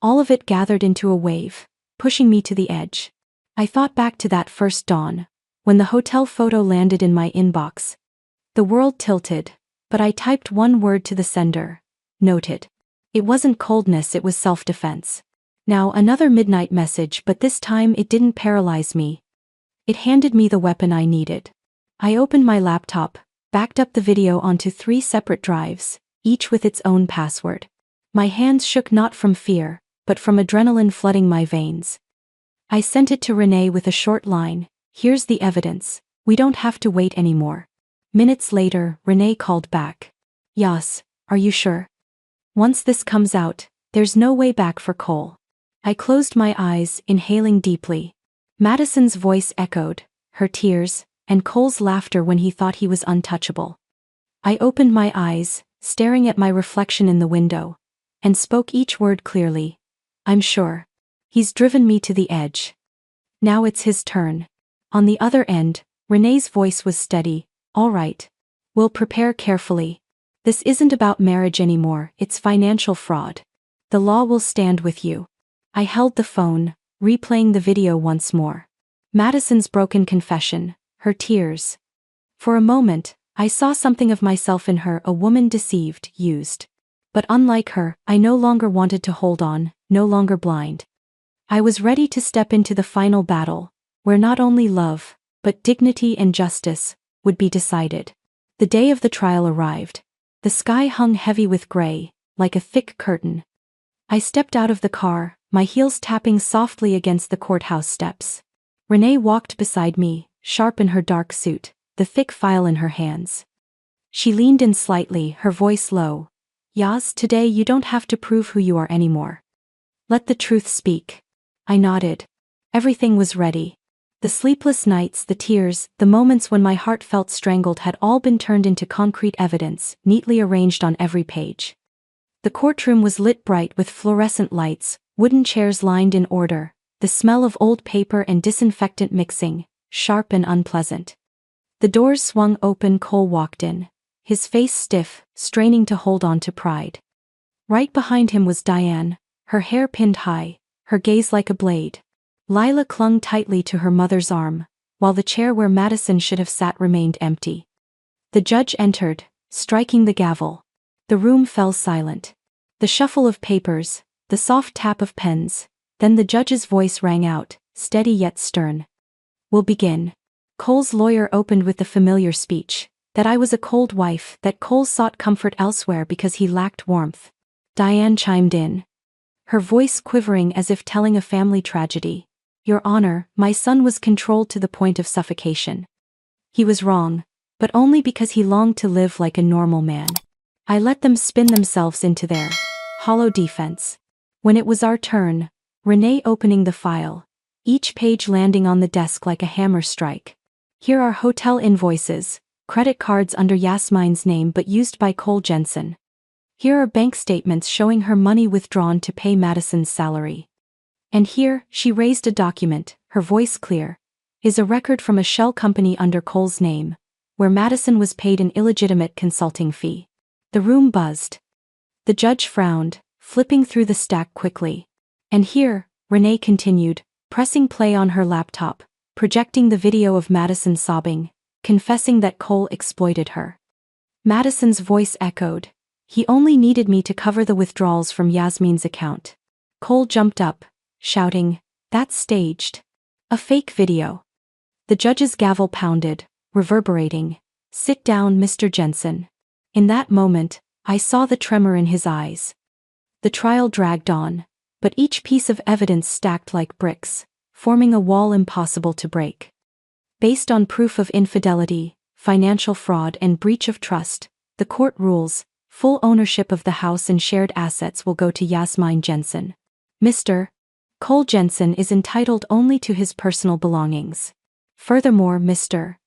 All of it gathered into a wave, pushing me to the edge. I thought back to that first dawn, when the hotel photo landed in my inbox. The world tilted, but I typed one word to the sender. Noted. It wasn't coldness, it was self-defense. Now another midnight message, but this time it didn't paralyze me. It handed me the weapon I needed. I opened my laptop, backed up the video onto 3 separate drives, each with its own password. My hands shook not from fear, but from adrenaline flooding my veins. I sent it to Renee with a short line. Here's the evidence. We don't have to wait anymore. Minutes later, Renee called back. Yas, are you sure? Once this comes out, there's no way back for Cole. I closed my eyes, inhaling deeply. Madison's voice echoed, her tears, and Cole's laughter when he thought he was untouchable. I opened my eyes, staring at my reflection in the window, and spoke each word clearly. I'm sure. He's driven me to the edge. Now it's his turn. On the other end, Renee's voice was steady. All right. We'll prepare carefully. This isn't about marriage anymore, it's financial fraud. The law will stand with you. I held the phone, replaying the video once more. Madison's broken confession, her tears. For a moment, I saw something of myself in her, a woman deceived, used. But unlike her, I no longer wanted to hold on, no longer blind. I was ready to step into the final battle, where not only love, but dignity and justice would be decided. The day of the trial arrived. The sky hung heavy with gray, like a thick curtain. I stepped out of the car, my heels tapping softly against the courthouse steps. Renee walked beside me, sharp in her dark suit, the thick file in her hands. She leaned in slightly, her voice low. Yas, today you don't have to prove who you are anymore. Let the truth speak. I nodded. Everything was ready. The sleepless nights, the tears, the moments when my heart felt strangled had all been turned into concrete evidence, neatly arranged on every page. The courtroom was lit bright with fluorescent lights, wooden chairs lined in order, the smell of old paper and disinfectant mixing, sharp and unpleasant. The doors swung open, Cole walked in, his face stiff, straining to hold on to pride. Right behind him was Diane, her hair pinned high, her gaze like a blade. Lila clung tightly to her mother's arm, while the chair where Madison should have sat remained empty. The judge entered, striking the gavel. The room fell silent. The shuffle of papers, the soft tap of pens, then the judge's voice rang out, steady yet stern. We'll begin. Cole's lawyer opened with the familiar speech, that I was a cold wife, that Cole sought comfort elsewhere because he lacked warmth. Diane chimed in, her voice quivering as if telling a family tragedy. Your Honor, my son was controlled to the point of suffocation. He was wrong, but only because he longed to live like a normal man. I let them spin themselves into their hollow defense. When it was our turn, Renee opening the file, each page landing on the desk like a hammer strike. Here are hotel invoices, credit cards under Yasmine's name but used by Cole Jensen. Here are bank statements showing her money withdrawn to pay Madison's salary. And here, she raised a document, her voice clear, is a record from a shell company under Cole's name, where Madison was paid an illegitimate consulting fee. The room buzzed. The judge frowned, flipping through the stack quickly. And here, Renee continued, pressing play on her laptop, projecting the video of Madison sobbing, confessing that Cole exploited her. Madison's voice echoed. He only needed me to cover the withdrawals from Yasmine's account. Cole jumped up, shouting, "That's staged. A fake video." The judge's gavel pounded, reverberating. "Sit down, Mr. Jensen." In that moment, I saw the tremor in his eyes. The trial dragged on, but each piece of evidence stacked like bricks, forming a wall impossible to break. Based on proof of infidelity, financial fraud and breach of trust, the court rules, full ownership of the house and shared assets will go to Yasmine Jensen. Mr. Cole Jensen is entitled only to his personal belongings. Furthermore, Mr.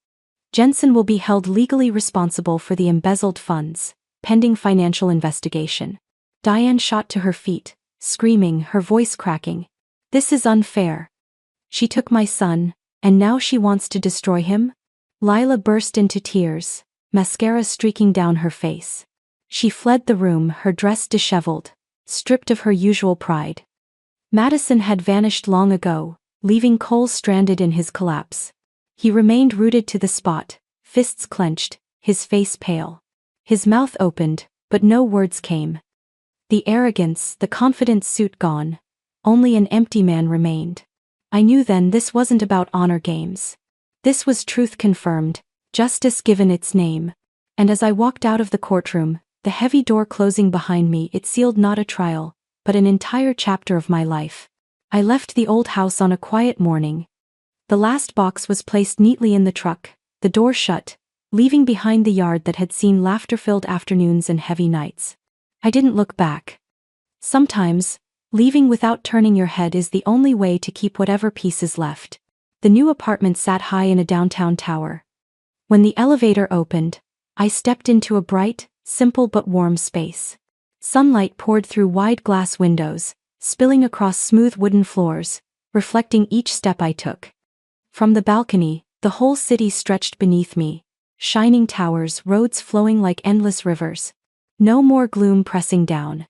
Jensen will be held legally responsible for the embezzled funds, pending financial investigation. Diane shot to her feet, screaming, her voice cracking. "This is unfair. She took my son, and now she wants to destroy him?" Lila burst into tears, mascara streaking down her face. She fled the room, her dress disheveled, stripped of her usual pride. Madison had vanished long ago, leaving Cole stranded in his collapse. He remained rooted to the spot, fists clenched, his face pale. His mouth opened, but no words came. The arrogance, the confident suit gone, only an empty man remained. I knew then this wasn't about honor games. This was truth confirmed, justice given its name. And as I walked out of the courtroom, the heavy door closing behind me, it sealed not a trial, but an entire chapter of my life. I left the old house on a quiet morning. The last box was placed neatly in the truck, the door shut, leaving behind the yard that had seen laughter-filled afternoons and heavy nights. I didn't look back. Sometimes, leaving without turning your head is the only way to keep whatever peace is left. The new apartment sat high in a downtown tower. When the elevator opened, I stepped into a bright, simple but warm space. Sunlight poured through wide glass windows, spilling across smooth wooden floors, reflecting each step I took. From the balcony, the whole city stretched beneath me, shining towers, roads flowing like endless rivers. No more gloom pressing down.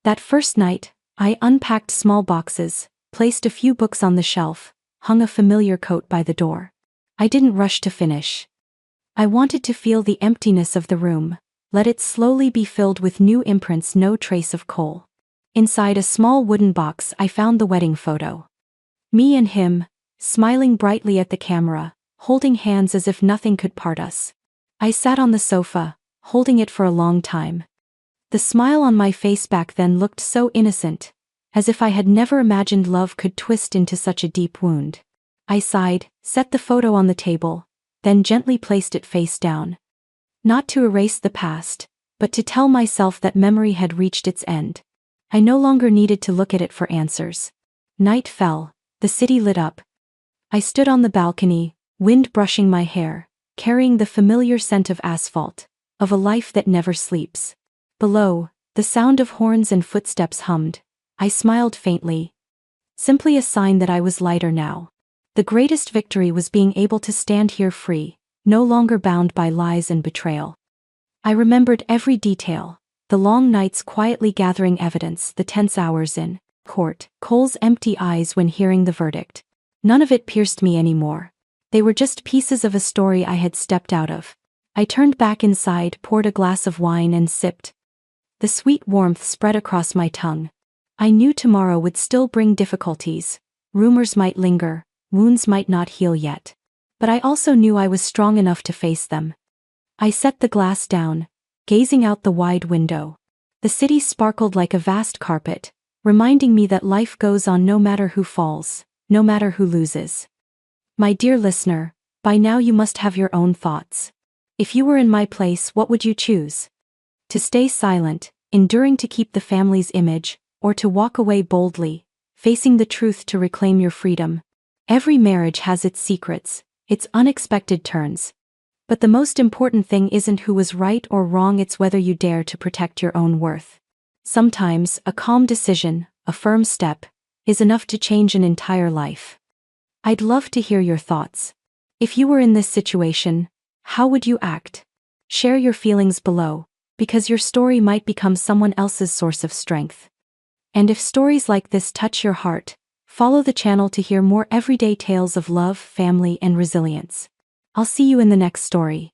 That first night, I unpacked small boxes, placed a few books on the shelf, hung a familiar coat by the door. I didn't rush to finish. I wanted to feel the emptiness of the room, let it slowly be filled with new imprints, no trace of Cole. Inside a small wooden box I found the wedding photo. Me and him, smiling brightly at the camera, holding hands as if nothing could part us. I sat on the sofa, holding it for a long time. The smile on my face back then looked so innocent, as if I had never imagined love could twist into such a deep wound. I sighed, set the photo on the table, then gently placed it face down. Not to erase the past, but to tell myself that memory had reached its end. I no longer needed to look at it for answers. Night fell, the city lit up. I stood on the balcony, wind brushing my hair, carrying the familiar scent of asphalt, of a life that never sleeps. Below, the sound of horns and footsteps hummed. I smiled faintly. Simply a sign that I was lighter now. The greatest victory was being able to stand here free, no longer bound by lies and betrayal. I remembered every detail, the long nights quietly gathering evidence, the tense hours in court, Cole's empty eyes when hearing the verdict. None of it pierced me anymore. They were just pieces of a story I had stepped out of. I turned back inside, poured a glass of wine and sipped. The sweet warmth spread across my tongue. I knew tomorrow would still bring difficulties. Rumors might linger, wounds might not heal yet. But I also knew I was strong enough to face them. I set the glass down, gazing out the wide window. The city sparkled like a vast carpet, reminding me that life goes on no matter who falls. no matter who loses. My dear listener, by now you must have your own thoughts. If you were in my place, what would you choose? To stay silent, enduring to keep the family's image, or to walk away boldly, facing the truth to reclaim your freedom? Every marriage has its secrets, its unexpected turns. But the most important thing isn't who was right or wrong, it's whether you dare to protect your own worth. Sometimes, a calm decision, a firm step, is enough to change an entire life. I'd love to hear your thoughts. If you were in this situation, how would you act? Share your feelings below, because your story might become someone else's source of strength. And if stories like this touch your heart, follow the channel to hear more everyday tales of love, family, and resilience. I'll see you in the next story.